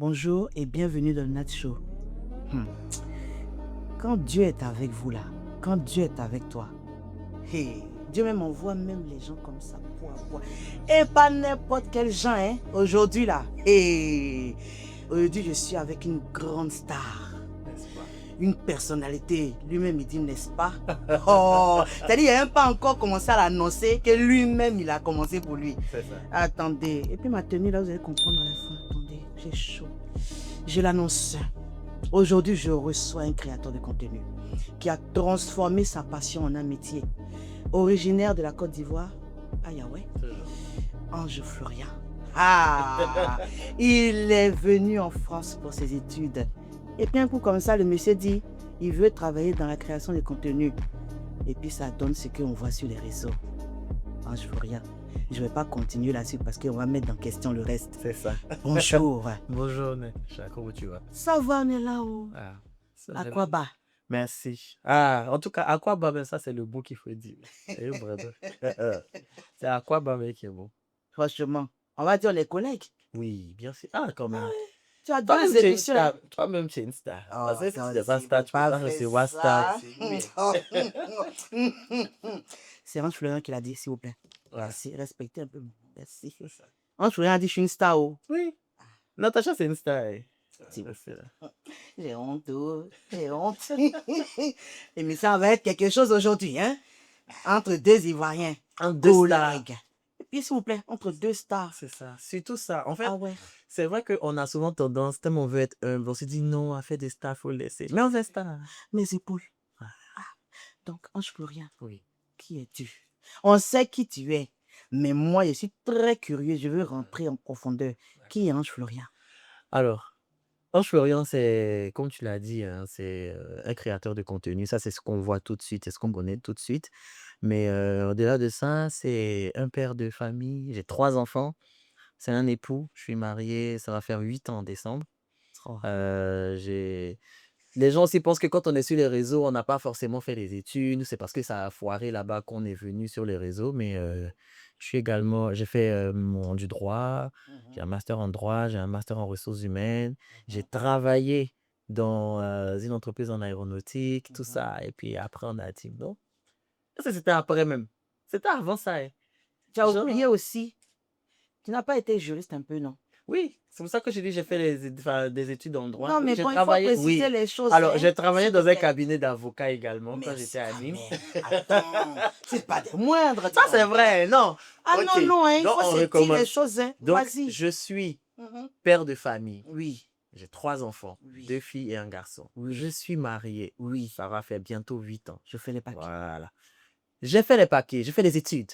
Bonjour et bienvenue dans le Nat Show. Hmm. Quand Dieu est avec vous là, quand Dieu est avec toi, hey, Dieu même envoie même les gens comme ça, point, point. Et pas n'importe quel gens, hein, aujourd'hui là. Hey. Aujourd'hui, je suis avec une grande star. N'est-ce pas? Une personnalité. Lui-même, il dit, n'est-ce pas? Oh, c'est-à-dire, il n'a même pas encore commencé à l'annoncer, que lui-même, il a commencé pour lui. C'est ça. Attendez. Et puis ma tenue là, vous allez comprendre à la fin. Attendez, j'ai chaud. Je l'annonce. Aujourd'hui, je reçois un créateur de contenu qui a transformé sa passion en un métier. Originaire de la Côte d'Ivoire, Ayaoué, Toujours. Ange Florian. Ah, il est venu en France pour ses études. Et puis un coup comme ça, le monsieur dit, il veut travailler dans la création de contenu. Et puis ça donne ce qu'on voit sur les réseaux. Ange Florian. Je ne vais pas continuer là-dessus parce qu'on va mettre en question le reste. C'est ça. Bonjour. Bonjour, comment tu vas? Ça va, on est là-haut. Ah, ça À va. quoi bas? Merci. Ah, en tout cas, Aquaba, ben ça, c'est le mot qu'il faut dire. Eh, brother. C'est Aquaba, mais qui est bon. Franchement, on va dire les collègues. Oui, bien sûr. Ah, quand même. Tu as Toi-même, deux tu es une émissions là. star. Toi-même, tu es une star. Oh, Parce que si ça tu n'es pas aussi, star, faut tu peux pas pas faire recevoir star ça. ici. Oui. C'est Ange Florian qui l'a dit, s'il vous plaît. Ouais, Merci, respectez un peu. Merci. c'est ça. Ange Florian a dit, je suis une star. Oh. Oui. Natacha, c'est une star. C'est bon. C'est là. J'ai honte, oh. J'ai honte. L'émission va être quelque chose aujourd'hui, hein? Entre deux Ivoiriens. Un deux stars. Collègues. Et puis, s'il vous plaît, entre deux stars. C'est ça. Surtout ça. En fait, Ah ouais. c'est vrai qu'on a souvent tendance, tellement on veut être humble, on se dit non, à faire des stars, faut le laisser. Mais on fait star. Mes épaules. Ah, Donc, Ange Florian, oui. qui es-tu? On sait qui tu es. Mais moi, je suis très curieux. Je veux rentrer en profondeur. Qui est Ange Florian? Alors, Ange Florian, c'est, comme tu l'as dit, hein, c'est un créateur de contenu. Ça, c'est ce qu'on voit tout de suite, c'est ce qu'on connaît tout de suite. Mais au-delà de ça, c'est un père de famille. J'ai 3 enfants. C'est un époux. Je suis marié. Ça va faire 8 ans en décembre. Oh. J'ai Les gens aussi pensent que quand on est sur les réseaux, on n'a pas forcément fait les études. C'est parce que ça a foiré là-bas qu'on est venu sur les réseaux. Mais j'ai fait du droit, j'ai un master en droit, j'ai un master en ressources humaines. J'ai travaillé dans une entreprise en aéronautique, tout ça. Et puis après, on a dit non. Ça, c'était après même. C'était avant ça. Hein. Tu as Genre, oublié aussi, tu n'as pas été juriste un peu, non? oui, c'est pour ça que j'ai dit j'ai fait des études en droit. Non, Oui, mais j'ai bon, il faut travaillé. préciser Oui. les choses. Alors, hein, j'ai travaillé s'il dans te un plaît. cabinet d'avocats également quand Merci j'étais à quand Nîmes. même. Attends, c'est pas des moindres. Ça, c'est vrai, non. Ah Ok. non, non, hein, il Donc, faut on se dire les recommence. choses. Hein. Donc, Vas-y. je suis Mhm. père de famille. Oui, J'ai 3 enfants, Oui. 2 filles et un garçon. Oui. Je suis marié. oui. Ça va faire bientôt 8 ans. Je fais les papiers. Voilà. J'ai fait les paquets, j'ai fait les études.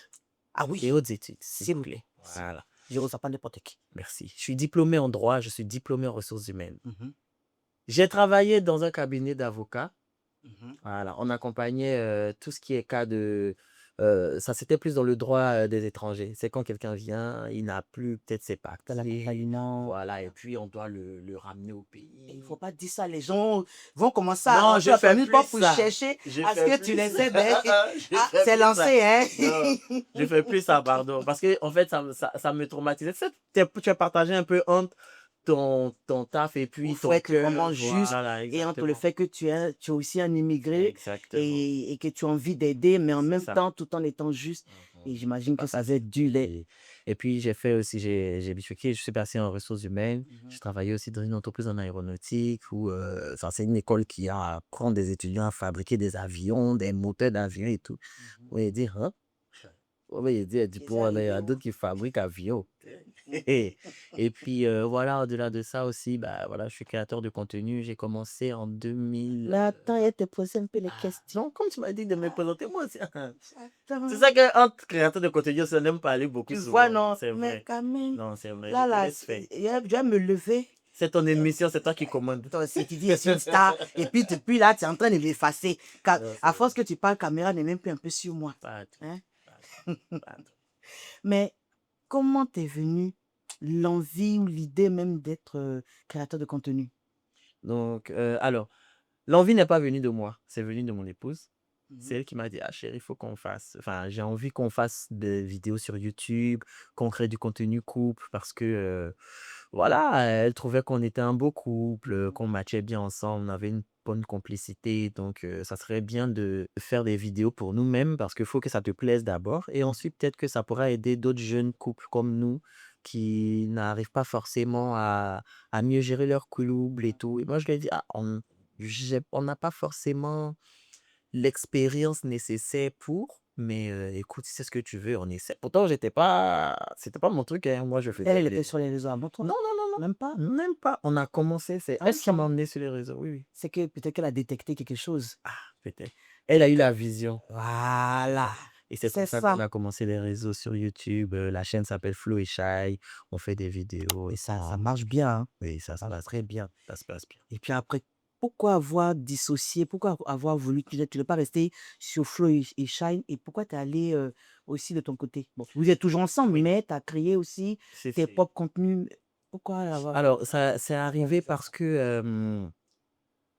Ah Les oui, hautes études, s'il s'il vous vous plaît. plaît. Voilà. Je ne reçois pas n'importe qui. Merci. Je suis diplômé en droit, je suis diplômé en ressources humaines. Mhm. J'ai travaillé dans un cabinet d'avocats. Mhm. Voilà, on accompagnait tout ce qui est cas de... ça, c'était plus dans le droit des étrangers. C'est quand quelqu'un vient, il n'a plus peut-être ses Dans papiers. l'accompagnement. Voilà, et puis on doit le ramener au Il ne pays. faut pas dire ça. Les gens vont commencer à Non, rentrer je la fais famille plus pour ça. chercher Je à ce fais que tu plus les ça. aides. Hein. Je Ah, fais c'est plus lancé, ça. hein? Non, je fais plus ça, pardon. Parce que, en fait, ça me traumatisait. Tu as partagé un peu entre ton taf et puis Il faut ton être cœur. vraiment juste. Voilà, Et entre le exactement. fait que tu es aussi un immigré Exactement. et que tu as envie d'aider, mais en C'est même ça. temps, tout en étant juste. Mhm. Et j'imagine que Pas ça va être dur. Et puis, j'ai fait aussi, j'ai bifurqué, je suis passé en ressources humaines. Mhm. J'ai travaillé aussi dans une entreprise en aéronautique où enfin, c'est une école qui apprend des étudiants à fabriquer des avions, des moteurs d'avions et tout. On va dire, hein? On va dire, du coup, il y a d'autres qui fabriquent avions. Et puis, voilà, au-delà de ça aussi, bah, voilà, je suis créateur de contenu. J'ai commencé en 2000. Mais attends, elle te pose un peu les questions. Non, comme tu m'as dit de me présenter, moi aussi. Attends. C'est ça qu'entre créateurs de contenu, ça n'aime pas aller beaucoup Tu souvent. vois, non, C'est mais vrai. quand même, Non, c'est vrai. là, Je te là, laisse faire. je vais me lever. C'est ton émission, c'est toi qui commandes. Toi aussi, tu dis, je suis une star. Et puis, depuis là, tu es en train de m'effacer. Non, c'est À force vrai. que tu parles, caméra n'est même plus un peu sur moi. Pas à tout, Hein? pas à tout, pas à tout. Mais comment t'es venue l'envie ou l'idée même d'être créateur de contenu? Donc, alors, l'envie n'est pas venue de moi, c'est venu de mon épouse. C'est Mhm. elle qui m'a dit, ah chérie, il faut qu'on fasse, enfin, j'ai envie qu'on fasse des vidéos sur YouTube, qu'on crée du contenu couple, parce que voilà, elle trouvait qu'on était un beau couple, qu'on matchait bien ensemble, on avait une bonne complicité. Donc, ça serait bien de faire des vidéos pour nous-mêmes parce qu'il faut que ça te plaise d'abord et ensuite peut-être que ça pourra aider d'autres jeunes couples comme nous qui n'arrivent pas forcément à mieux gérer leur couple et tout. Et moi, je lui ai dit: «Ah, on n'a pas forcément l'expérience nécessaire pour, mais écoute, si c'est ce que tu veux, on essaie». Pourtant, c'était pas mon truc, hein. Moi, je Elle, faisais elle était des sur les réseaux avant toi? non, non, non, Même pas? non, même pas. On a commencé, c'est Très elle qui m'a simple. emmené sur les réseaux, oui, oui. C'est que peut-être qu'elle a détecté quelque chose. Ah, peut-être. Elle a eu la vision, c'est Voilà, ça. Et c'est comme c'est ça qu'on ça. a commencé les réseaux sur YouTube. La chaîne s'appelle Flo et Shai. On fait des vidéos Et ça ensemble. marche bien, hein. Oui, ça se Ça marche passe très bien. bien. Ça se passe bien. Et puis après, pourquoi avoir dissocié? Pourquoi avoir voulu tu n'es pas resté sur Flow et Shine et pourquoi tu es allé, aussi de ton côté? Bon, vous êtes toujours ensemble, Oui, mais tu as créé aussi tes c'est propres contenus. Pourquoi avoir alors ça c'est arrivé parce que,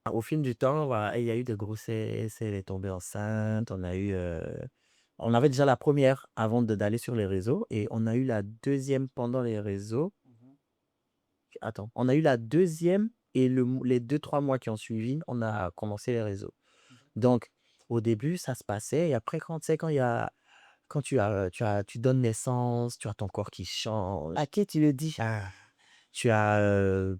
au fil du temps, voilà, il y a eu des grossesses, elle est tombée enceinte, on avait déjà la première avant de d'aller sur les réseaux et on a eu la deuxième pendant les réseaux. Mmh. Attends, on a eu la deuxième et les 2 3 mois qui ont suivi, on a commencé les réseaux. Donc au début, ça se passait et après quand tu sais, quand tu donnes naissance, tu as ton corps qui change. À qui tu le dis? Ah. Tu as,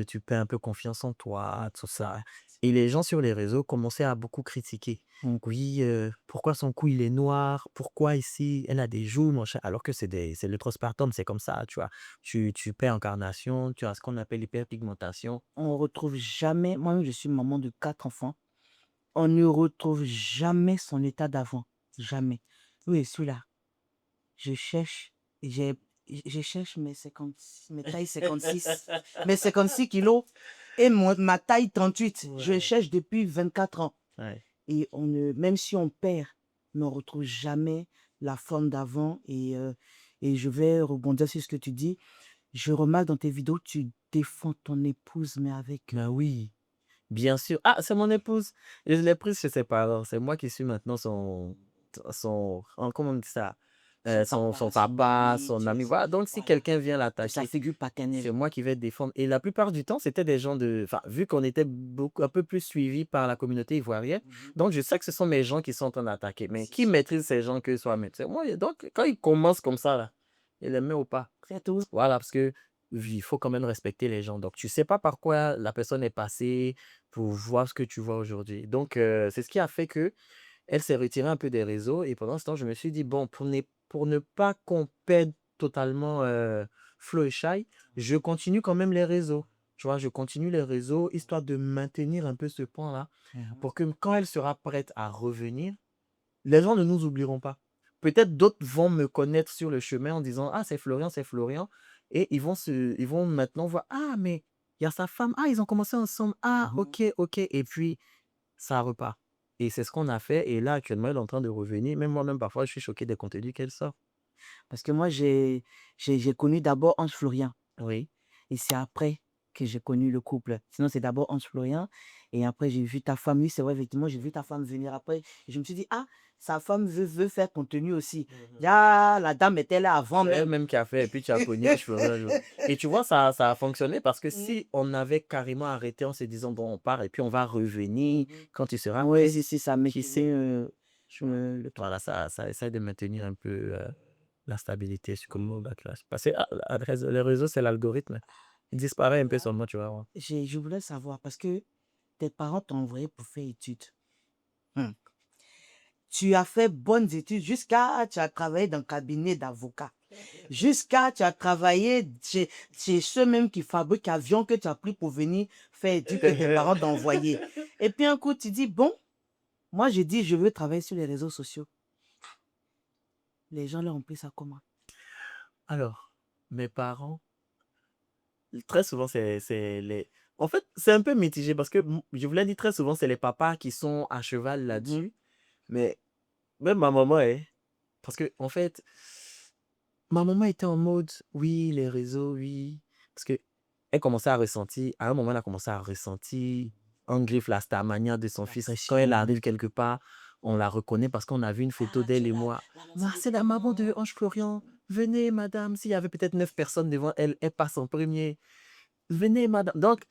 tu perds un peu confiance en toi, tout ça et les gens sur les réseaux commençaient à beaucoup critiquer. Mmh. Oui, pourquoi son cou il est noir? Pourquoi ici elle a des joues, machin? Alors que c'est le postpartum, c'est comme ça, tu vois? Tu perds en carnation, tu as ce qu'on appelle l'hyperpigmentation. On retrouve jamais moi-même je suis maman de 4 enfants, on ne retrouve jamais son état d'avant, jamais. Oui, celui-là, je cherche, j'ai je cherche mes tailles 56, mes 56 kilos et ma taille 38. Je Ouais, cherche depuis 24 ans ouais. et on ne même si on perd, mais on retrouve jamais la forme d'avant et je vais rebondir sur ce que tu dis. Je remarque dans tes vidéos, tu défends ton épouse, mais avec, Ben oui, bien sûr. Ah, c'est mon épouse. Je l'ai prise chez ses parents. C'est moi qui suis maintenant comment on dit ça? son Son papa, son papa, ami, son tu es ami. Voilà, donc si voilà, quelqu'un vient tu es sa l'attaquer, figure c'est paternelle. moi qui vais défendre et la plupart du temps, c'était des gens enfin, vu qu'on était beaucoup un peu plus suivis par la communauté ivoirienne, Mmh. donc je sais que ce sont mes gens qui sont en train d'attaquer. Mais C'est qui sûr. maîtrise ces gens que soi-même? C'est moi. Donc quand ils commencent comme ça là, il les met au pas. C'est tout. Voilà, parce que oui, il faut quand même respecter les gens. Donc tu sais pas par quoi la personne est passée pour voir ce que tu vois aujourd'hui. Donc c'est ce qui a fait que elle s'est retirée un peu des réseaux et pendant ce temps, je me suis dit: «Bon, pour ne pas qu'on perde totalement, Flow et Shai, je continue quand même les réseaux». Tu vois? Je continue les réseaux histoire de maintenir un peu ce point-là Mmh. pour que quand elle sera prête à revenir, les gens ne nous oublieront pas. Peut-être d'autres vont me connaître sur le chemin en disant: «Ah, c'est Florian» et ils vont maintenant voir: «Ah, mais il y a sa femme. Ah, ils ont commencé ensemble. Ah, Mmh. OK, OK» et puis ça repart et c'est ce qu'on a fait et là, actuellement, elle est en train de revenir. Même moi-même, parfois, je suis choqué des contenus qu'elle sort. Parce que moi, j'ai connu d'abord Ange Florian Oui. et c'est après que j'ai connu le couple. Sinon, c'est d'abord Ange Florian et après j'ai vu ta femme. Oui, c'est vrai, effectivement, j'ai vu ta femme venir après et je me suis dit: «Ah, sa femme veut faire contenu aussi». Mmh. Ah, la dame était là avant C'est même. elle-même qui a fait et puis tu as connu Ange Florian un jour et tu vois, ça a fonctionné parce que Mmh. si on avait carrément arrêté en se disant: «Bon, on part et puis on va revenir Mmh. quand tu seras Ouais, prête», si, si, ça qui mettait, sait? Tu vois? le truc. Voilà, ça essaie de maintenir un peu, la stabilité sur comment backlash. Parce que, les réseaux, c'est l'algorithme. Il disparaît un peu seulement, tu vas voir. Je voulais savoir parce que tes parents t'ont envoyé pour faire études. Mmh. Tu as fait bonnes études jusqu'à tu as travaillé dans le cabinet d'avocat. Jusqu'à tu as travaillé chez ceux mêmes qui fabriquent avions que tu as pris pour venir faire études que tes parents t'ont envoyé. Et puis un coup, tu dis, bon, moi je dis, je veux travailler sur les réseaux sociaux. Les gens leur ont pris ça comment? Alors, mes parents, très souvent, c'est les en fait, c'est un peu mitigé parce que, je vous l'ai dit, très souvent, c'est les papas qui sont à cheval Mhm, là-dessus, mais même ma maman est parce que en fait, ma maman était en mode: «Oui, les réseaux, oui». Parce que elle commençait à ressentir à un moment, elle a commencé à ressentir en griffe la star-mania de son la fils. Quand elle pression. arrive quelque part, on la reconnaît parce qu'on a vu une photo Ah, tu d'elle es et moi: la «Ma maman de c'est la tel. maman de Ange Florian». Venez, madame. S'il y avait peut-être 9 personnes devant elle, elle passe en premier. Venez, madame. Donc,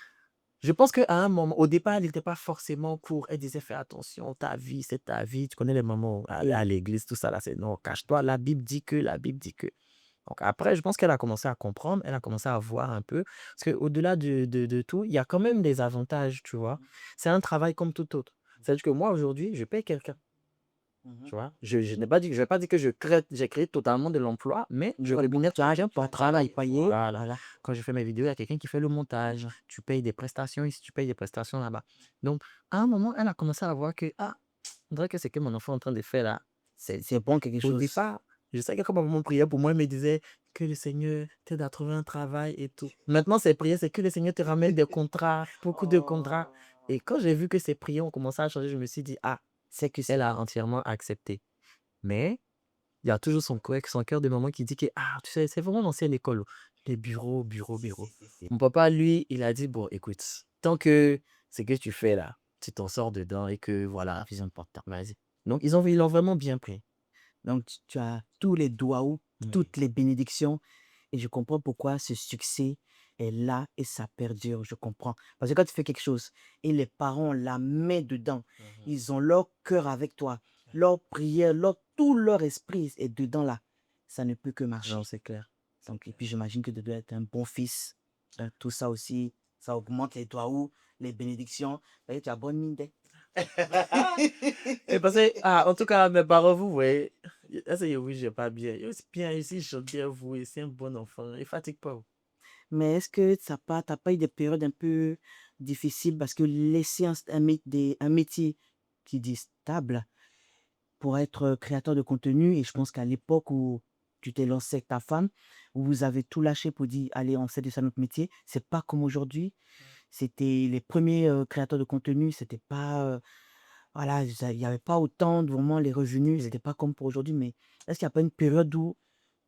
je pense qu'à un moment, au départ, elle n'était pas forcément pour. Elle disait, fais attention, ta vie, c'est ta vie. Tu connais les mamans, aller à l'église, tout ça, là, c'est non, cache-toi. La Bible dit que, la Bible dit que. Donc après, je pense qu'elle a commencé à comprendre, elle a commencé à voir un peu. Parce qu'au-delà de tout, il y a quand même des avantages, tu vois. C'est un travail comme tout autre. C'est-à-dire que moi, aujourd'hui, je paye quelqu'un. Tu vois, je n'ai pas dit, je vais pas dire que j'ai créé totalement de l'emploi, mais je rémunère Tu as un ton travail payé. voilà. Voilà. Quand je fais mes vidéos, il y a quelqu'un qui fait le montage. Tu payes des prestations ici, tu payes des prestations là-bas. Donc, à un moment, elle a commencé à voir que, ah, on dirait que c'est que mon enfant est en train de faire là. C'est bon quelque Au chose. départ, je sais que quand ma maman priait pour moi, elle me disait que le Seigneur t'aide à trouver un travail et tout. Maintenant, ses prières, c'est que le Seigneur te ramène des contrats, beaucoup de contrats. Et quand j'ai vu que ses prières ont commencé à changer, je me suis dit, ah, C'est que c'est elle a entièrement accepté. Mais il y a toujours son cœur de maman qui dit que, ah, tu sais, c'est vraiment l'ancienne école. Les bureaux, bureaux, bureaux. Mon papa, lui, il a dit, bon, écoute, tant que ce que tu fais là, tu t'en sors dedans et que voilà, plus important. vas-y. Donc, ils l'ont vraiment bien pris. Donc, tu as tous les doigts, Oui. toutes les bénédictions. Et je comprends pourquoi ce succès est là et ça perdure. Je comprends. Parce que quand tu fais quelque chose et les parents ont la main dedans, ils ont leur cœur avec toi, leur prière, tout leur esprit est dedans là. Ça ne peut que marcher. Non, c'est clair. Donc, et puis j'imagine que tu dois être un bon fils. Tout ça aussi, ça augmente les doigts, les bénédictions. Et tu as bonne mine. Et parce que, ah, en tout cas, mes parents, vous voyez, oui, j'ai pas bien. C'est bien ici, je chante bien, vous, et c'est un bon enfant. Il fatigue pas. Mais est-ce que t'as pas eu des périodes un peu difficiles parce que laisser un métier qui dit stable pour être créateur de contenu, et je pense qu'à l'époque où tu t'es lancé avec ta femme, où vous avez tout lâché pour dire, allez, on sait de ça notre métier, c'est pas comme aujourd'hui. C'était les premiers créateurs de contenu, c'était pas, voilà, il n'y avait pas autant de vraiment les revenus, c'était pas comme pour aujourd'hui, mais est-ce qu'il n'y a pas une période où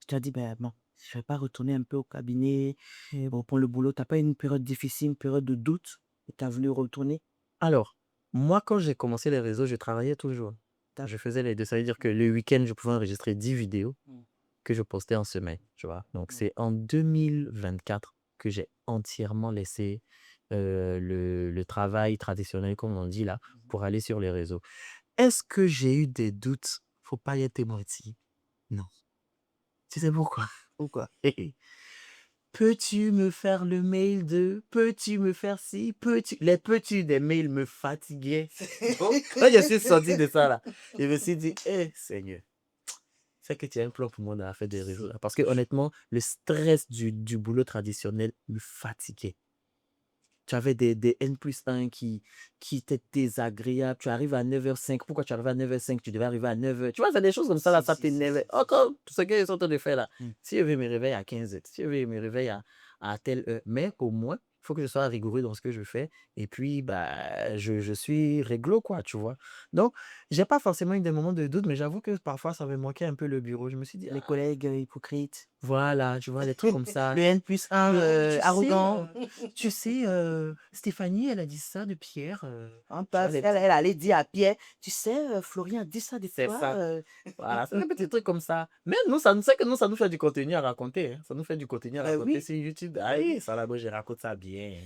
tu as dit, ben bon, je vais pas retourner un peu au cabinet bon, pour le boulot. T'as pas une période difficile, une période de doute et tu as voulu retourner? Alors, moi, quand j'ai commencé les réseaux, je travaillais toujours. T'as Je faisais les deux. Ça veut dire que le week-end, je pouvais enregistrer 10 vidéos Mmh. que je postais en semaine, tu vois. Donc, Mmh. c'est en 2024 que j'ai entièrement laissé le travail traditionnel, comme on dit là, pour aller sur les réseaux. Est-ce que j'ai eu des doutes? Faut pas y être menti. Non. Tu sais pourquoi? Pourquoi? Peux-tu me faire le mail de? Peux-tu me faire ci? Peux-tu? Les petits des mails me fatiguaient. Donc, quand je suis sorti de ça là, je me suis dit, eh Seigneur, c'est que tu as un plan pour moi dans l'affaire des réseaux là. Parce que honnêtement, le stress du boulot traditionnel me fatiguait. Tu avais des N+1 qui étaient désagréables. Tu arrives à 9h05. Pourquoi tu arrives à 9h05? Tu devais arriver à 9h. Tu vois, c'est des choses comme ça, là, ça t'énerve. Encore, tout ce qu'ils sont en train de faire là. Mmh. Si je veux me réveiller à 15h, si je veux me réveiller à telle heure. Mais au moins, il faut que je sois rigoureux dans ce que je fais. Et puis, bah, je suis réglo, quoi, tu vois. Donc, j'ai pas forcément eu des moments de doute, mais j'avoue que parfois, ça me manquait un peu le bureau. Je me suis dit, Les ah, collègues hypocrites. voilà, tu vois, des trucs comme ça. Le N+1 Tu sais, arrogant. Stéphanie, elle a dit ça de Pierre. Hein, Tu vois, parce qu'elle elle allait dire à Pierre, tu sais, Florian dit ça de c'est toi. ça. Voilà, c'est des petits trucs comme ça. Mais nous, ça nous sait que nous, ça nous fait du contenu à raconter, hein. Ça nous fait du contenu à raconter Oui. sur YouTube. Aïe, ça là-bas, je raconte ça bien.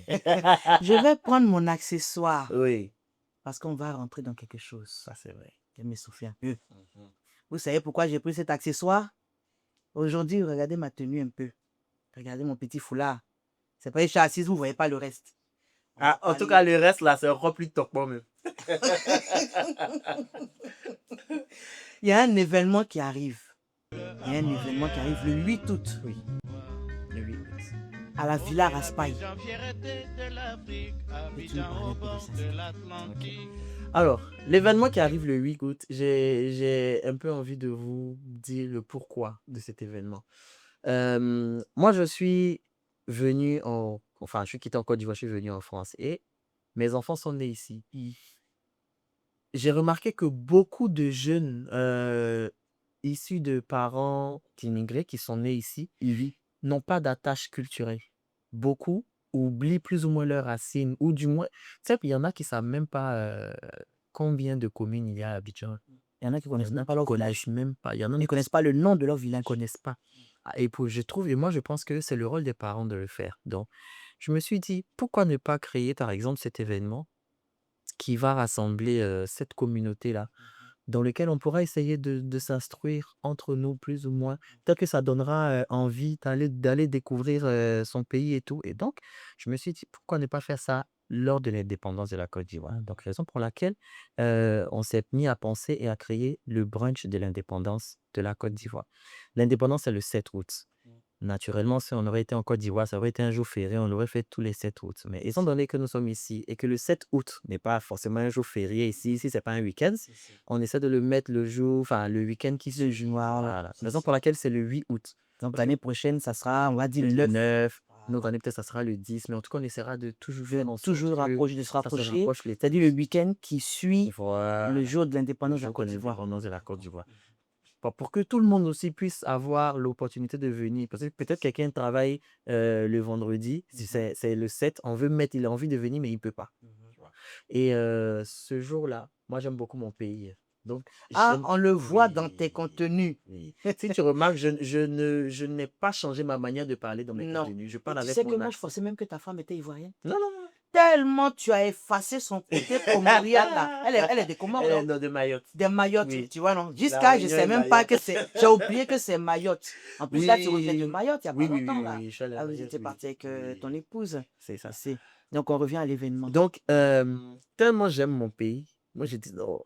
Je vais prendre mon accessoire Oui, parce qu'on va rentrer dans quelque chose. ça c'est vrai. Je me souviens un peu. Vous savez pourquoi j'ai pris cet accessoire? Aujourd'hui, regardez ma tenue un peu. Regardez mon petit foulard. C'est pas une chaise assise, vous ne voyez pas le reste. Ah, en tout cas, le reste là, c'est encore plus top moi même. Il y a un événement qui arrive. Il y a un événement qui arrive le 8 août. Oui. Le 8 août. À la Villa Raspail. Peux-tu nous parler un peu de ça, s'il te plaît? Ok. Alors, l'événement qui arrive le 8 août, j'ai un peu envie de vous dire le pourquoi de cet événement. Moi, je suis venu enfin, je suis quitté en Côte d'Ivoire, je suis venu en France et mes enfants sont nés ici. J'ai remarqué que beaucoup de jeunes issus de parents immigrés qui sont nés ici n'ont pas d'attache culturelle. Beaucoup oublient plus ou moins leurs racines, ou du moins, tu sais, il y en a qui ne savent même pas combien de communes il y a à Abidjan. Il y en a qui ne Il y connaissent en a même pas qui leur connaissent village. même pas. Il y en a Ils ne qui connaissent pas le nom de leur ne village. connaissent pas. Et je trouve, et moi, je pense que c'est le rôle des parents de le faire. Donc, je me suis dit, pourquoi ne pas créer, par exemple, cet événement qui va rassembler cette communauté-là, dans lequel on pourra essayer de s'instruire entre nous, plus ou moins. Peut-être que ça donnera envie d'aller découvrir son pays et tout. Et donc, je me suis dit, pourquoi ne pas faire ça lors de l'indépendance de la Côte d'Ivoire? Donc, raison pour laquelle on s'est mis à penser et à créer le brunch de l'indépendance de la Côte d'Ivoire. L'indépendance, c'est le 7 août. Naturellement, si on aurait été en Côte d'Ivoire, ça aurait été un jour férié, on l'aurait fait tous les 7 août. Mais étant donné que nous sommes ici et que le 7 août n'est pas forcément un jour férié ici c'est pas un week-end, on essaie de le mettre le jour, enfin le week-end qui Le suit. juin, voilà. Voilà. Raison pour laquelle c'est le 8 août. Donc l'année prochaine, ça sera, on va dire, le Le 9. 9, Voilà. notre année peut-être ça sera le 10, mais en tout cas on essaiera de toujours faire en sorte Toujours que rapprocher, de se ça se rapprocher. rapproche les C'est-à-dire le week-end qui suit le Voilà. jour de Le l'indépendance de la jour Côte qu'on est d'Ivoire. indépendance de la Côte d'Ivoire. Pour que tout le monde aussi puisse avoir l'opportunité de venir. Parce que peut-être quelqu'un travaille le vendredi, si c'est le 7, il a envie de venir, mais il ne peut pas. Tu vois. Et ce jour-là, moi j'aime beaucoup mon pays. Donc, Ah, on le voit dans tes oui, contenus. oui. Si tu remarques, je n'ai pas changé ma manière de parler dans mes Non. contenus. Je Et parle tu avec sais mon que moi, je accent. pensais même que ta femme était ivoirienne. Non, non, non. Tellement tu as effacé son côté comorial là. Elle est de Comores, Elle est non? de Mayotte. Des Mayotte, Oui. tu vois, non? La Jusqu'à, je Réunion sais et même pas Mayotte. que c'est. J'ai oublié que c'est Mayotte. En plus, là, tu reviens de Oui, Mayotte il n'y a oui, pas oui, longtemps oui, là. oui, je suis allé à Ah, vous Mayotte, étiez oui. parti avec ton Oui, épouse. c'est ça. C'est. Donc, on revient à l'événement. Donc, tellement j'aime mon pays, moi j'ai dit non,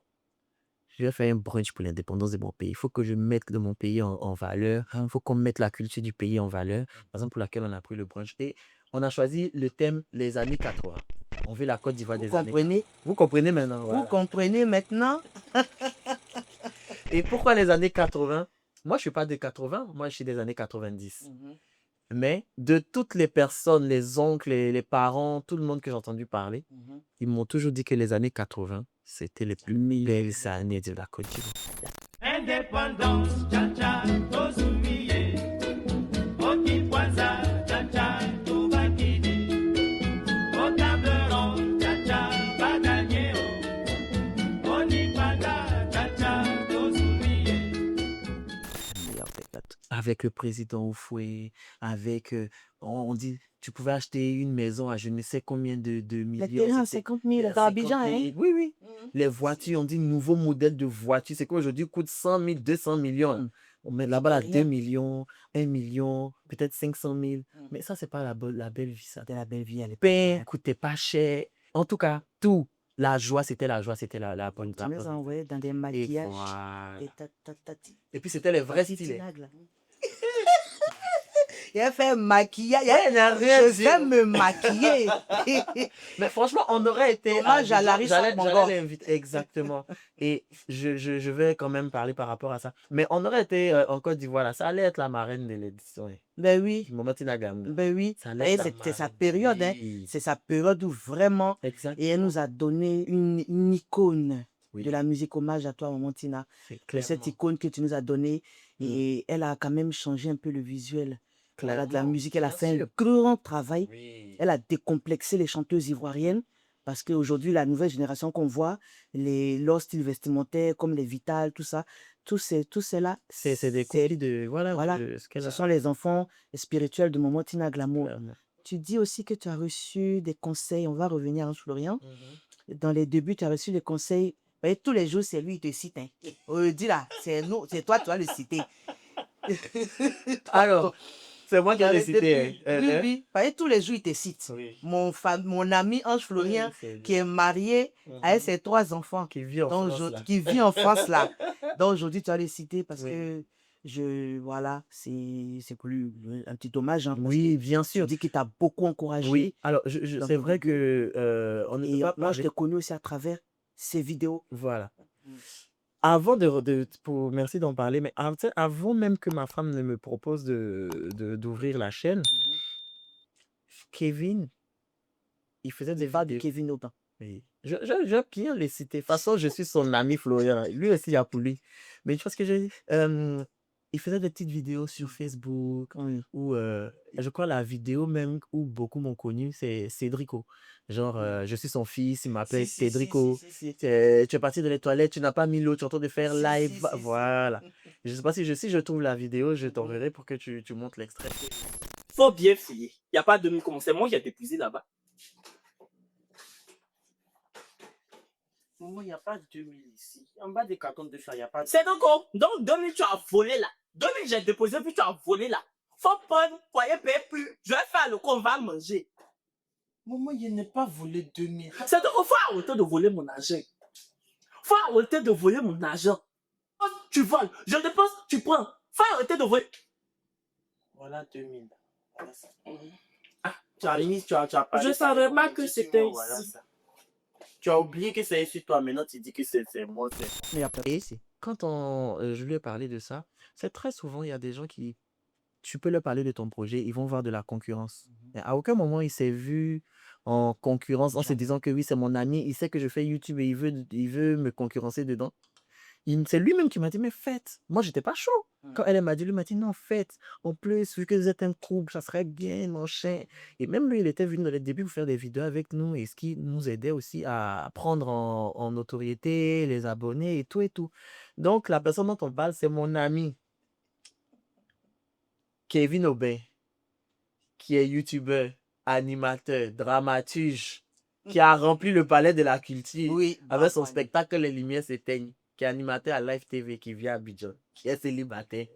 je vais faire un brunch pour l'indépendance de mon pays. Il faut que je mette de mon pays en valeur. Il faut qu'on mette la culture du pays en valeur. Raison pour laquelle on a pris le brunch. Et on a choisi le thème les années 80. On veut la Côte d'Ivoire Vous des années 80. comprenez? Vous comprenez maintenant, Vous voilà. comprenez maintenant? Et pourquoi les années 80? Moi, je ne suis pas des 80, moi je suis des années 90. Mais de toutes les personnes, les oncles, les parents, tout le monde que j'ai entendu parler, ils m'ont toujours dit que les années 80, c'était les plus belles années de la Côte d'Ivoire. Indépendance, tcha-tcha, tozumiye. Okikwanza, tcha-tcha, tubakidi. Otaberon, tcha-tcha, baganyeo. Onipanda, tcha-tcha, tozumiye. Avec le président Oufoué, avec, on dit, tu pouvais acheter une maison à je ne sais combien de Les millions. terrains à C'était 50 000 à à Abidjan, 50 hein? 000. Oui, oui. Les voitures, on dit nouveau modèle de voiture. C'est quoi aujourd'hui coûte 100 000, 200 millions. On met là-bas là, 2 millions, 1 million, peut-être 500 000. Mais ça, c'est pas la belle vie, ça. C'était la belle vie à l'époque. Pain coûtait pas cher. En tout cas, tout. La joie, c'était la bonne Tu nous as envoyé dans des Et maquillages. voilà. Et Et puis, c'était les vrais Petit stylés. tinag, là. Il a fait maquillage. Il n'a rien Je dit. vais me maquiller. Mais franchement, on aurait été. Hommage à Larissa J'allais Mangor. l'inviter. Exactement. Et je vais quand même parler par rapport à ça. Mais on aurait été en Côte d'Ivoire, là. Ça allait être la marraine de l'édition. Hein. Ben oui. Moment Tinagam. Ben oui. Ça allait être la C'était sa marraine. période. Hein. Oui. C'est sa période où vraiment. Exactement. Et elle nous a donné une icône Oui. de la musique. Hommage à toi, Maman Tina. C'est De clairement. cette icône que tu nous as donnée. Et elle a quand même changé un peu le visuel. Voilà, de la Clairement, musique. Elle a bien fait sûr. un grand travail. Oui. Elle a décomplexé les chanteuses ivoiriennes. Parce qu'aujourd'hui, la nouvelle génération qu'on voit, leurs styles vestimentaires, comme les Vital, tout ça, tous ces-là, C'est des copies de. Voilà. voilà, de ce qu'elle ce a. sont les enfants spirituels de Maman Tina Glamour. Clairement. Tu dis aussi que tu as reçu des conseils. On va revenir à Florian. Dans les débuts, tu as reçu des conseils. Vous voyez, tous les jours, c'est lui qui te cite. Hein. On dit là, c'est toi, tu vas le citer. Alors, c'est moi qui ai cité. Oui. Vous voyez, tous les jours, il te cite. Oui. Mon ami Ange Florian, Oui, c'est qui est marié avec ses 3 enfants, qui vit en France, là. qui vit en France là. Donc aujourd'hui, tu vas les citer parce que voilà, c'est pour lui un petit hommage. Hein, parce Oui, que bien tu sûr. dis qu'il t'a beaucoup encouragé. Oui, alors dans c'est ton vrai début. que on ne peut Et pas moi, je parler. t'ai connu aussi à travers ces vidéos. Voilà. Avant merci d'en parler, mais avant même que ma femme ne me propose d'ouvrir la chaîne, Kevin, il faisait des Il parle de vidéos. Kevin Aubin. Oui. Je bien les citer. De toute façon, je suis son ami Florian. Lui aussi, il y a pour lui. Mais tu vois ce que je dis? il faisait des petites vidéos sur Facebook Oui. ou je crois la vidéo même où beaucoup m'ont connu, c'est Cédrico. Genre, je suis son fils, il m'appelle Cédrico. Tu es parti dans les toilettes, tu n'as pas mis l'eau, tu es en train de faire live. Voilà. Je sais pas si je trouve la vidéo, je t'enverrai pour que tu montes l'extrait. Faut bien fouiller. Il n'y a pas de nous comme c'est moi qui ai déposé là-bas. Moi, il n'y a pas de 2000 ici. En bas des cartons de fer, il n'y a pas de... C'est donc, donc 2000 tu as volé là. 2000 j'ai déposé puis tu as volé là. Faut prendre, foyer payer plus. Je vais faire le con, on va manger. Maman, il n'a pas volé 2000. C'est donc, faut arrêter de voler mon argent. Faut arrêter de voler mon argent. Tu voles, je dépense, tu prends. Faut arrêter de voler. Voilà 2000. Voilà ça. Ah, Tu as mis, tu as parlé je ça savais avec pas moi, que tu dis, c'était moi, voilà ici. ça. Tu as oublié que c'est ici, toi. Maintenant, tu dis que c'est moi. Mais après, Et quand je lui ai parlé de ça, c'est très souvent, il y a des gens qui, tu peux leur parler de ton projet, ils vont voir de la concurrence. Et à aucun moment, il s'est vu en concurrence en se disant que oui, c'est mon ami, il sait que je fais YouTube et il veut me concurrencer dedans. C'est lui-même qui m'a dit, mais faites. Moi, j'étais pas chaud. Quand elle m'a dit, lui m'a dit, non, faites. En plus, vu que vous êtes un couple, ça serait bien, mon chien. Et même lui, il était venu dans les débuts pour faire des vidéos avec nous et ce qui nous aidait aussi à prendre en notoriété, les abonnés et tout et tout. Donc, la personne dont on parle, c'est mon ami, Kevin Aubin, qui est youtubeur, animateur, dramaturge, qui a rempli le palais de la culture oui. avec son spectacle Les Lumières s'éteignent, qui est animateur à Live TV, qui vient à Abidjan, qui est célibataire.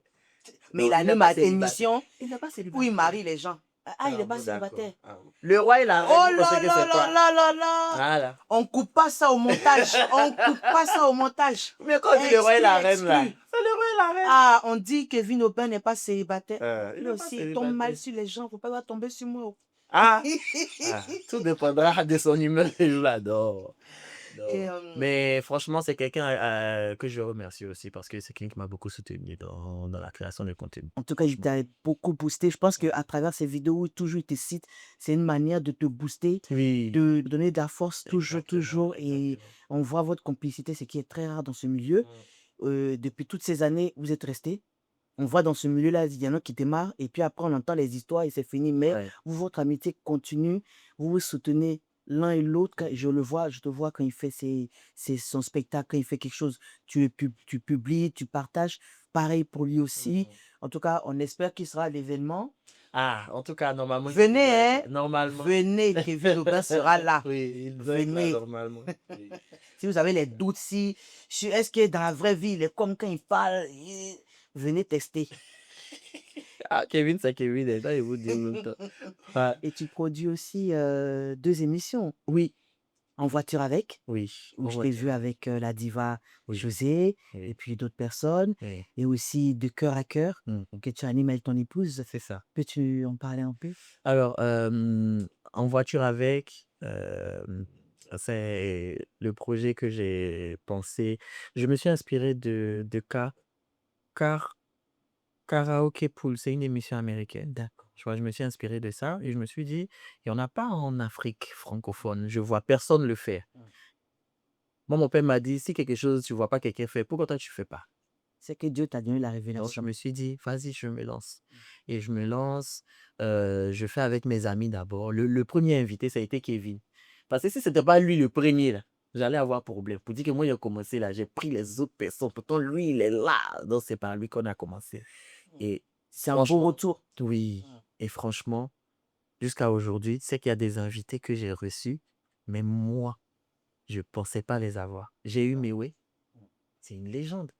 Mais Non, il il n'est anime pas une célibataire. émission Il n'est pas célibataire. où il marie les gens. Ah, il n'est pas bon, célibataire. d'accord. Ah, bon. Le roi et la reine, Oh vous là pensez que là c'est là quoi? là là là. Voilà. On coupe pas ça au montage. On coupe pas ça au montage. Mais quand on dit le roi et la Exclu, reine, là, exclu. c'est le roi et la reine. Ah, on dit que Kevin Aubin n'est pas célibataire. Il Lui n'est pas aussi, il tombe mal célibataire. sur les gens. Faut pas tomber sur moi. Ah, tout dépendra de son humeur le jour-là. Non. Et, Mais franchement, c'est quelqu'un que je remercie aussi parce que c'est quelqu'un qui m'a beaucoup soutenu dans la création de contenu. en tout cas, je t'ai beaucoup boosté. Je pense qu'à travers ces vidéos où toujours il te cite, c'est une manière de te booster, Oui. de donner de la force toujours, Exactement, toujours. Et exactement. on voit votre complicité, ce qui est très rare dans ce milieu. Depuis toutes ces années, vous êtes restés. On voit dans ce milieu-là, il y en a qui démarrent et puis après on entend les histoires et c'est fini. Mais Ouais. vous, votre amitié continue, vous vous soutenez l'un et l'autre. Je le vois, je te vois quand il fait son spectacle, quand il fait quelque chose, tu publies, tu partages. Pareil pour lui aussi. En tout cas, on espère qu'il sera à l'événement. Ah, en tout cas, normalement. Venez, hein. Normalement. Venez, Kevin Aubin sera là. Oui, il doit être là Venez. normalement. Oui. Si vous avez les doutes, est-ce que dans la vraie vie, il est comme quand il parle, venez tester. Ah, Kevin, c'est Kevin. Et ça, il vous dit en même temps. Ouais. Et tu produis aussi 2 émissions. Oui. En voiture avec, Oui. où on je va t'ai dire. vu avec la diva Oui. José, Oui. et puis d'autres personnes, Oui. et aussi de cœur à cœur, Mm. que tu animes avec ton épouse. C'est ça. Peux-tu en parler un peu? Alors, en voiture avec, c'est le projet que j'ai pensé. Je me suis inspiré de Karaoke Pool. C'est une émission américaine. D'accord. Je me suis inspiré de ça et je me suis dit, il n'y en a pas en Afrique francophone. Je vois personne le faire. Moi, mon père m'a dit, si quelque chose, tu vois pas quelqu'un faire, pourquoi toi, tu fais pas? C'est que Dieu t'a donné la Donc, je révélation. me suis dit, vas-y, je me lance. Et je me lance, je fais avec mes amis d'abord. Le premier invité, ça a été Kevin. Parce que si ce n'était pas lui le premier, là, j'allais avoir problème. Pour dire que moi, j'ai commencé là, j'ai pris les autres personnes. Pourtant, lui, il est là. Donc, c'est par lui qu'on a commencé. Et C'est un beau franchement, retour. oui. Et franchement, jusqu'à aujourd'hui, tu sais qu'il y a des invités que j'ai reçus, mais moi, je ne pensais pas les avoir. J'ai eu Mewé. C'est une légende.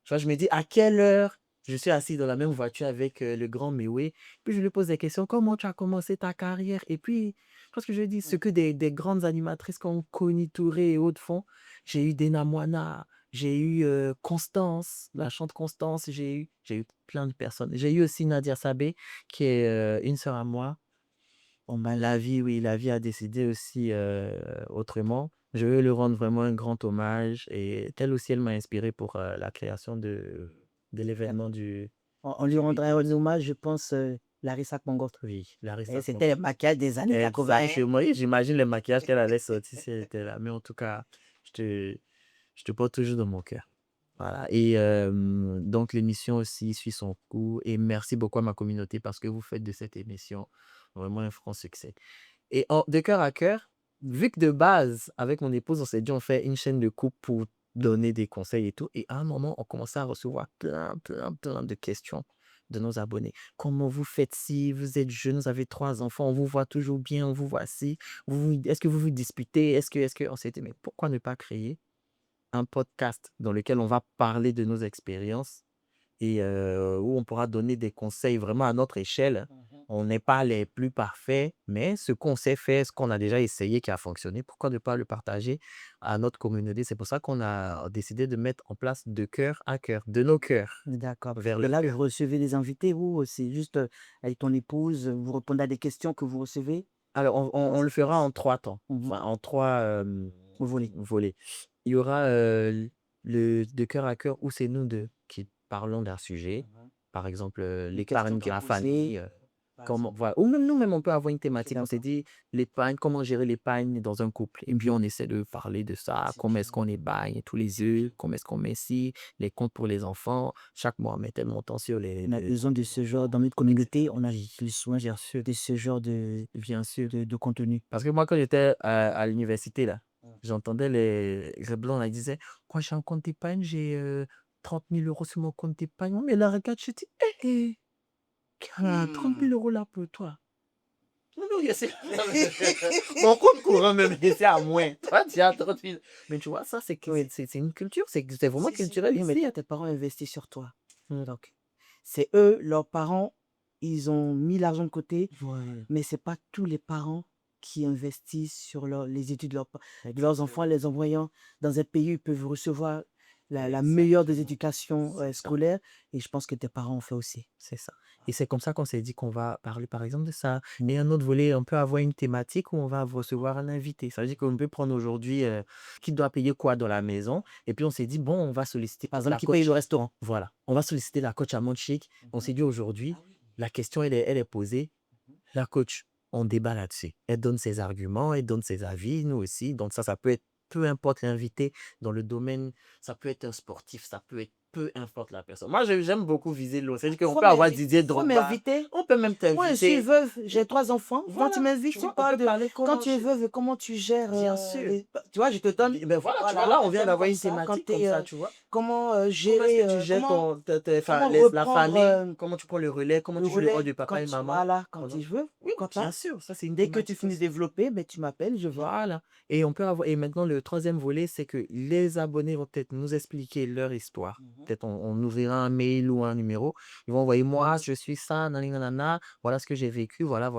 Tu vois, je me dis, à quelle heure je suis assis dans la même voiture avec le grand Mewé. Puis je lui pose des questions, comment tu as commencé ta carrière? Et puis, je pense que je dis, ce que des grandes animatrices comme Connie Touré et autres font. J'ai eu Dena Moana, j'ai eu Constance, la chante Constance, j'ai eu plein de personnes. J'ai eu aussi Nadia Sabé, qui est une sœur à moi. Bon, ben, la vie a décidé aussi autrement. Je veux lui rendre vraiment un grand hommage et elle aussi, elle m'a inspiré pour la création de l'événement du... On lui rendrait un hommage, je pense, Larissa Congost. Oui, Larissa Et c'était le maquillage des années 80. Exactement. J'imagine les maquillages qu'elle allait sortir si elle était là. Mais en tout cas, je te porte toujours dans mon cœur. Voilà. Et donc, l'émission aussi suit son cours. Et merci beaucoup à ma communauté parce que vous faites de cette émission vraiment un franc succès. Et de cœur à cœur, vu que de base, avec mon épouse, on s'est dit, on fait une chaîne de couple pour donner des conseils et tout. Et à un moment, on commençait à recevoir plein de questions de nos abonnés. Comment vous faites si vous êtes jeune, vous avez 3 enfants, on vous voit toujours bien, on vous voit si, est-ce que vous vous disputez, on s'est dit, mais pourquoi ne pas créer un podcast dans lequel on va parler de nos expériences et où on pourra donner des conseils vraiment à notre échelle. On n'est pas les plus parfaits, mais ce qu'on sait faire, ce qu'on a déjà essayé qui a fonctionné, pourquoi ne pas le partager à notre communauté? C'est pour ça qu'on a décidé de mettre en place de cœur à cœur, de nos cœurs D'accord. vers Et le là, cœur. vous recevez des invités ou c'est juste avec ton épouse, vous répondez à des questions que vous recevez? Alors, Comment on ça le se fera passe? en 3 temps, Mhm. enfin en 3 Vous voulez. volets. Il y aura le de cœur à cœur où c'est nous deux qui parlons d'un sujet, Mhm. par exemple Une question l'épargne qui de est la posée, famille. par Comment, exemple. voilà. Ou même nous-mêmes, on peut avoir une Ok, thématique. On s'est d'accord. dit, l'épargne, comment gérer l'épargne dans un couple. Et puis, on essaie de parler de ça. C'est Comment bien. est-ce qu'on épargne tous les yeux? Comment est-ce qu'on met ci? Les comptes pour les enfants. Chaque mois, on met tel montant sur On a les besoin de ce genre, dans notre communauté, on a besoin bien sûr, de ce genre bien sûr. de contenu. Parce que moi, quand j'étais à l'université, là, Mm. j'entendais les blancs, là, ils disaient, quoi, j'ai un compte épargne, j'ai 30 000 euros sur mon compte épargne. Mais là, regarde, je dis, 30 000 euros là pour toi. Non, non, c'est mon compte courant même, c'est à moins. Toi, tu as 30 000. Mais tu vois, ça, Oui. c'est une culture, c'est vraiment Si, si. culturel Oui, mais ici. toi, tes parents investissent sur toi. Mm. Donc, c'est eux, leurs parents, ils ont mis l'argent de côté, Ouais, mais c'est pas tous les parents qui investissent sur les études de leurs enfants, les envoyant dans un pays où ils peuvent recevoir la meilleure des éducations c'est ça. scolaires. Et je pense que tes parents ont fait aussi. C'est ça. Et c'est comme ça qu'on s'est dit qu'on va parler, par exemple, de ça. Et un autre volet, on peut avoir une thématique où on va recevoir un invité. Ça veut dire qu'on peut prendre aujourd'hui qui doit payer quoi dans la maison. Et puis, on s'est dit, bon, on va solliciter Par exemple, la qui paye coach. le restaurant. Voilà. On va solliciter la coach à Monchic. On s'est dit aujourd'hui, la question, elle est posée. La coach, on débat là-dessus. Elle donne ses arguments, elle donne ses avis, nous aussi. Donc ça peut être, peu importe l'invité dans le domaine, ça peut être un sportif, ça peut être peu importe la personne. Moi, j'aime beaucoup viser l'eau. C'est-à-dire qu'on peut avoir Didier Faut Drogba. m'inviter. On peut même Moi, je suis t'inviter. veuve, j'ai 3 enfants. Quand tu Voilà, m'invites, tu tu vois, on parles peut de parler quand comment tu es veuve, comment tu gères Bien sûr. tu vois, je te donne. Ben voilà, tu vois, Voilà, là, on un vient thème d'avoir comme une ça, quand thématique t'es, comme ça, tu vois. comment Comment est-ce gérer, que tu gères comment enfin, la reprendre famille, comment tu prends le relais, comment le tu joues le rôle relais de papa et maman. voilà, quand Voilà. tu veux, Oui, pourquoi bien pas. sûr, ça c'est une Dès que tu thématique finis de aussi. développer, ben, tu m'appelles, je viens. Voilà. Et on peut avoir. Et maintenant, le troisième volet, c'est que les abonnés vont peut-être nous expliquer leur histoire. Peut-être on ouvrira un mail ou un numéro. Ils vont envoyer moi, je suis ça, nanana, voilà ce que j'ai vécu, voilà.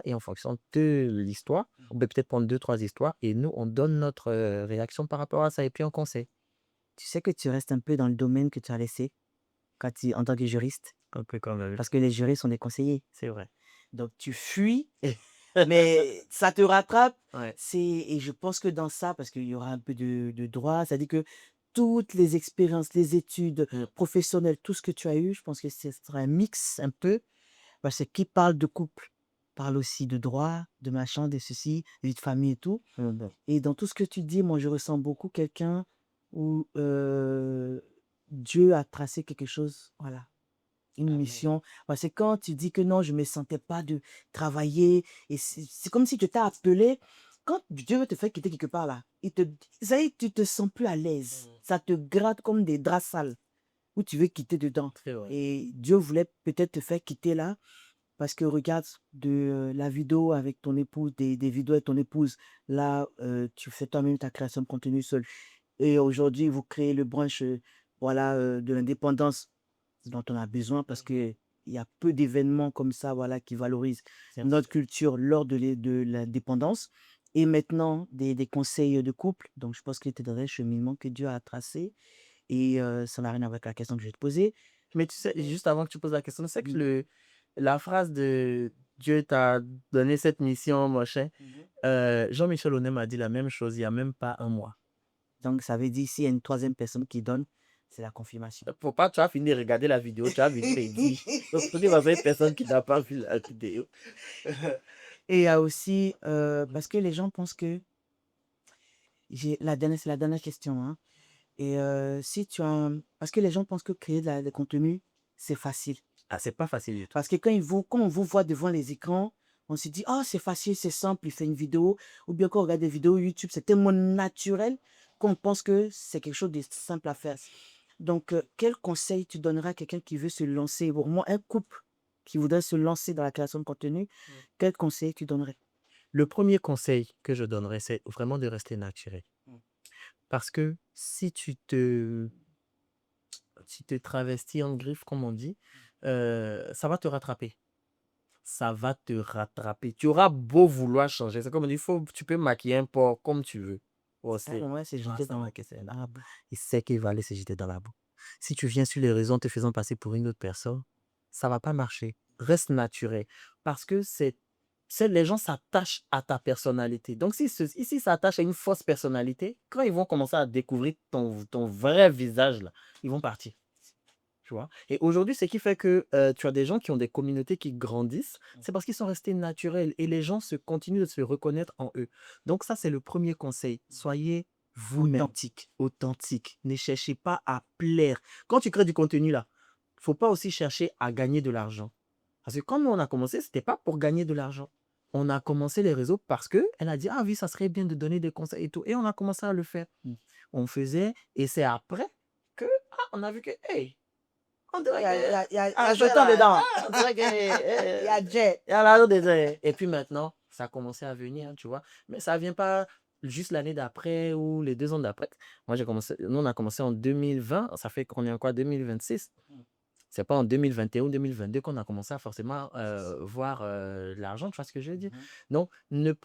Et en fonction de l'histoire, on peut peut-être prendre 2, 3 histoires et nous, on donne notre réaction par rapport à ça et puis on conseille. Tu sais que tu restes un peu dans le domaine que tu as laissé en tant que juriste, Un peu quand même. parce que les juristes sont des conseillers. C'est vrai. Donc tu fuis, mais ça te rattrape. Ouais. Et je pense que dans ça, parce qu'il y aura un peu de droit, ça dit que toutes les expériences, les études professionnelles, tout ce que tu as eu, je pense que ce sera un mix un peu, parce que qui parle de couple parle aussi de droit, de machin, de ceci, de vie de famille et tout. Et dans tout ce que tu dis, moi, je ressens beaucoup quelqu'un où Dieu a tracé quelque chose, voilà, une mission. Parce que quand tu dis que non, je ne me sentais pas de travailler, et c'est comme si tu t'es appelé, quand Dieu te fait quitter quelque part là, ça y est, tu te sens plus à l'aise. Ça te gratte comme des draps sales où tu veux quitter dedans. C'est vrai. Et Dieu voulait peut-être te faire quitter là, parce que regarde la vidéo avec ton épouse, des vidéos avec ton épouse, là, tu fais toi-même ta création de contenu seul. Et aujourd'hui, vous créez le brunch voilà, de l'indépendance dont on a besoin parce qu'il y a peu d'événements comme ça voilà, qui valorisent notre culture lors de l'indépendance. Et maintenant, des conseils de couple. Donc, je pense que tu es dans un cheminement que Dieu a tracé. Et ça n'a rien à voir avec la question que je vais te poser. Mais tu sais, juste avant que tu poses la question, tu sais que Oui. la phrase de Dieu t'a donné cette mission, machin, Jean-Michel Aunet m'a dit la même chose il n'y a même pas un mois. Donc, ça veut dire s'il y a une troisième personne qui donne, c'est la confirmation. Faut pas, tu as fini de regarder la vidéo, tu as vu les dit. Donc, il y a une personne qui n'a pas vu la vidéo. Et il y a aussi, parce que les gens pensent que, c'est la dernière question, hein, Et si tu as parce que les gens pensent que créer des contenus, c'est facile. Ah, c'est pas facile du tout. Parce que quand on vous voit devant les écrans, on se dit, oh, c'est facile, c'est simple, il fait une vidéo. Ou bien quand on regarde des vidéos YouTube, c'est tellement naturel qu'on pense que c'est quelque chose de simple à faire. Donc, quel conseil tu donneras à quelqu'un qui veut se lancer, pour moi, un couple qui voudrait se lancer dans la création de contenu, quel conseil tu donnerais? Le premier conseil que je donnerais, c'est vraiment de rester naturel. Mm. Parce que si te travestis en griffe, comme on dit, ça va te rattraper. Ça va te rattraper. Tu auras beau vouloir changer. C'est comme on dit, tu peux maquiller un porc comme tu veux. Oh, Ah, c'est ouais, c'est jeté dans la caisse. là, il sait qu'il va aller se jeter dans la boue. Si tu viens sur les réseaux en te faisant passer pour une autre personne, ça va pas marcher. Reste naturel. Parce que les gens s'attachent à ta personnalité. Donc, si ici s'attachent à une fausse personnalité, quand ils vont commencer à découvrir ton vrai visage, là, ils vont partir. Tu vois? Et aujourd'hui, ce qui fait que tu as des gens qui ont des communautés qui grandissent, c'est parce qu'ils sont restés naturels et les gens continuent de se reconnaître en eux. Donc ça, c'est le premier conseil. Soyez vous-même, authentique. Ne cherchez pas à plaire. Quand tu crées du contenu là, il ne faut pas aussi chercher à gagner de l'argent. Parce que quand nous, on a commencé, ce n'était pas pour gagner de l'argent. On a commencé les réseaux parce qu'elle a dit, ah oui, ça serait bien de donner des conseils et tout. Et on a commencé à le faire. On faisait, et c'est après que, on a vu que, hey, on dirait Il y a ah, jeton là, dedans. on dirait que, Il y a jet. il y a l'argent dedans. Et puis maintenant, ça a commencé à venir, tu vois. Mais ça ne vient pas juste l'année d'après ou les 2 ans d'après. Nous, on a commencé en 2020, ça fait qu'on est encore en 2026. C'est pas en 2021 ou 2022 qu'on a commencé à forcément voir l'argent, tu vois ce que je veux dire? Donc,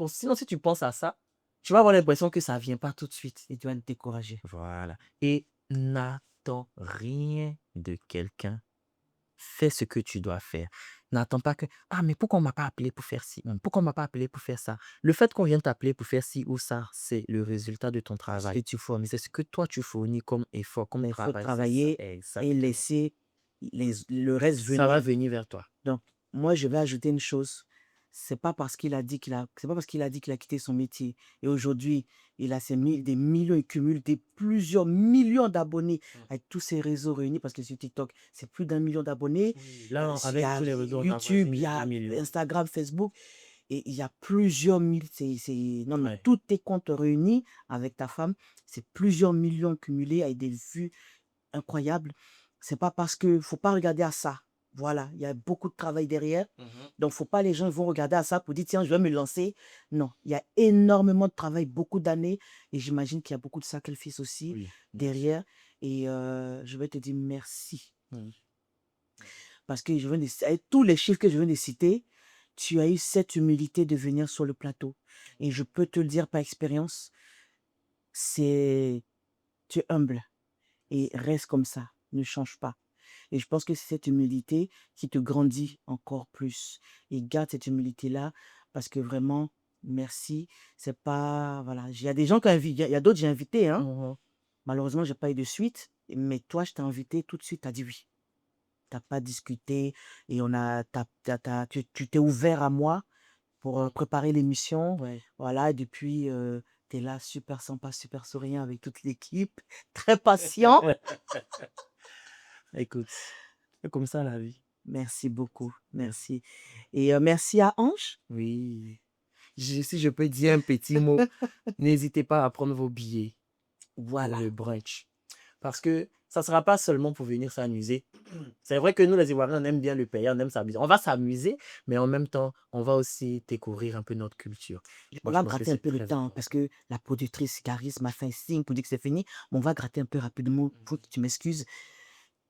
sinon, si tu penses à ça, tu vas avoir l'impression que ça ne vient pas tout de suite. Et tu vas te décourager. Voilà. Et n'attends rien de quelqu'un. Fais ce que tu dois faire. N'attends pas que, ah, mais pourquoi on ne m'a pas appelé pour faire ci? Pourquoi on ne m'a pas appelé pour faire ça? Le fait qu'on vienne t'appeler pour faire ci ou ça, c'est le résultat de ton travail. Et tu fournis. C'est ce que toi, tu fournis comme effort, comme Mais il faut travail. C'est ça, travailler et exactement. laisser le reste Ça va venir. venir vers toi. Donc, moi, je vais ajouter une chose. C'est pas parce qu'il a dit qu'il a quitté son métier. Et aujourd'hui, il a des millions, il cumule plusieurs millions d'abonnés avec tous ses réseaux réunis. Parce que sur TikTok, c'est plus d'1 million d'abonnés. Là, Il y avec a tous les réseaux, on a YouTube, il y voici a 2 millions. Instagram, Facebook. Et il y a plusieurs milliers. Non, mais Ouais. tous tes comptes réunis avec ta femme, c'est plusieurs millions cumulés avec des vues incroyables. C'est pas parce que faut pas regarder à ça. Voilà, il y a beaucoup de travail derrière. Donc, faut pas les gens vont regarder à ça pour dire, tiens, je vais me lancer. Non, il y a énormément de travail, beaucoup d'années. Et j'imagine qu'il y a beaucoup de sacrifices aussi Oui. derrière. Et je vais te dire merci. Parce que avec tous les chiffres que je viens de citer, tu as eu cette humilité de venir sur le plateau. Et je peux te le dire par expérience, tu es humble. Et reste comme ça, ne change pas. Et je pense que c'est cette humilité qui te grandit encore plus. Et garde cette humilité-là parce que vraiment, merci. C'est pas. Voilà. Il y a des gens il y a d'autres que j'ai invités. Hein. Malheureusement, j'ai pas eu de suite. Mais toi, je t'ai invité tout de suite. Tu as dit oui. Tu n'as pas discuté. Et tu t'es ouvert à moi pour préparer l'émission. Ouais. Voilà. Et depuis, tu es là, super sympa, super souriant avec toute l'équipe. Très patient. Écoute, c'est comme ça la vie. Merci beaucoup. Merci. Et merci à Ange. Oui. Si je peux dire un petit mot, n'hésitez pas à prendre vos billets pour Voilà. le brunch. Parce que ça ne sera pas seulement pour venir s'amuser. C'est vrai que nous, les Ivoiriens, on aime bien le pays, on aime s'amuser. On va s'amuser, mais en même temps, on va aussi découvrir un peu notre culture. On Moi, je va pense que gratter un c'est peu le très temps important. parce que la productrice Caris m'a fait un signe pour dire que c'est fini. Mais on va gratter un peu rapidement. Faut que tu m'excuses.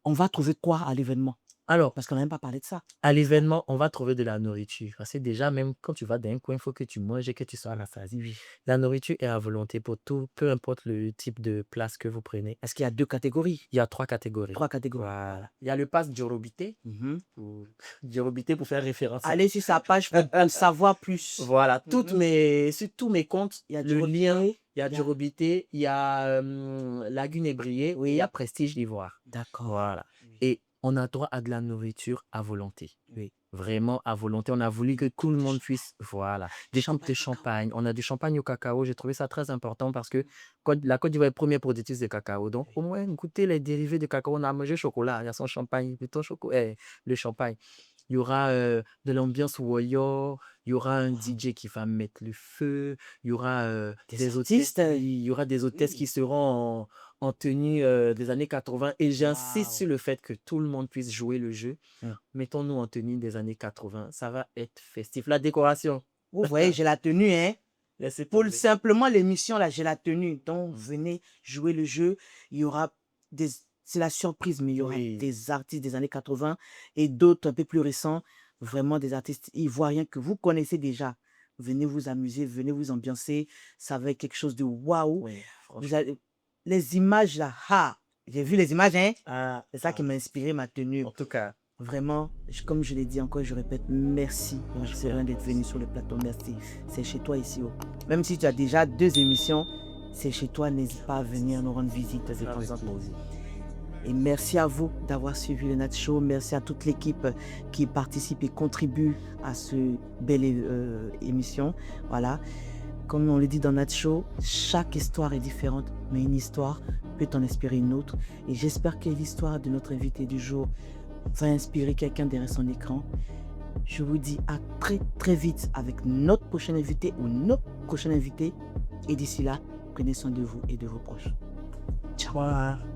On va trouver quoi à l'événement? Alors, Parce qu'on n'a même pas parlé de ça. à l'événement, on va trouver de la nourriture. Parce que déjà, même quand tu vas dans un coin, il faut que tu manges et que tu sois rassasié. Oui. La nourriture est à volonté pour tout, peu importe le type de place que vous prenez. Est-ce qu'il y a 2 catégories? Il y a 3 catégories. 3 catégories. Voilà. Il y a le pass Djorobité. Mhm. Djorobité pour faire référence. Allez sur sa page pour en savoir plus. Voilà. Sur tous mes comptes, Il y a le Djorobité, lien, il y a il y a- Djorobité, il y a Lagune Ébriée, Oui. et il y a Prestige d'Ivoire. D'accord. Voilà. Oui. Et on a droit à de la nourriture à volonté. Oui. vraiment à volonté. On a voulu que tout le monde puisse, voilà, des champagnes de champagne. On a du champagne au cacao. J'ai trouvé ça très important parce que la Côte d'Ivoire est première productrice de cacao. Donc, au moins, goûter les dérivés de cacao. On a mangé chocolat, il y a son champagne, plutôt le champagne. Il y aura de l'ambiance warrior, il y aura un DJ qui va mettre le feu, il y aura Des hôtesses, artistes. il y aura des hôtesses qui seront en tenue des années 80. Et j'insiste Waouh. sur le fait que tout le monde puisse jouer le jeu. Hum. Mettons-nous en tenue des années 80. Ça va être festif. La décoration, Vous voyez, j'ai la tenue, hein. laissez Pour tomber. simplement l'émission, là, j'ai la tenue. Donc, venez jouer le jeu. Il y aura des... C'est la surprise, mais il y aura Oui. des artistes des années 80 et d'autres un peu plus récents. Vraiment des artistes ivoiriens que vous connaissez déjà. Venez vous amuser, venez vous ambiancer. Ça va être quelque chose de waouh. Oui, Vous franchement. allez... Les images, là, j'ai vu les images, hein. Ah, C'est ça qui m'a inspiré ma tenue. en tout cas, Vraiment, comme je l'ai dit encore, je répète, merci. Merci Rien d'être venu sur le plateau. Merci. C'est chez toi ici. Même si tu as déjà 2 émissions, c'est chez toi. N'hésite pas à venir nous rendre visite de temps en temps. Et merci à vous d'avoir suivi le Nat Show. Merci à toute l'équipe qui participe et contribue à ce belle émission. Voilà. Comme on le dit dans Nat Show, chaque histoire est différente, mais une histoire peut en inspirer une autre. Et j'espère que l'histoire de notre invité du jour va inspirer quelqu'un derrière son écran. Je vous dis à très très vite avec notre prochain invité ou notre prochain invité. Et d'ici là, prenez soin de vous et de vos proches. Ciao. Ciao.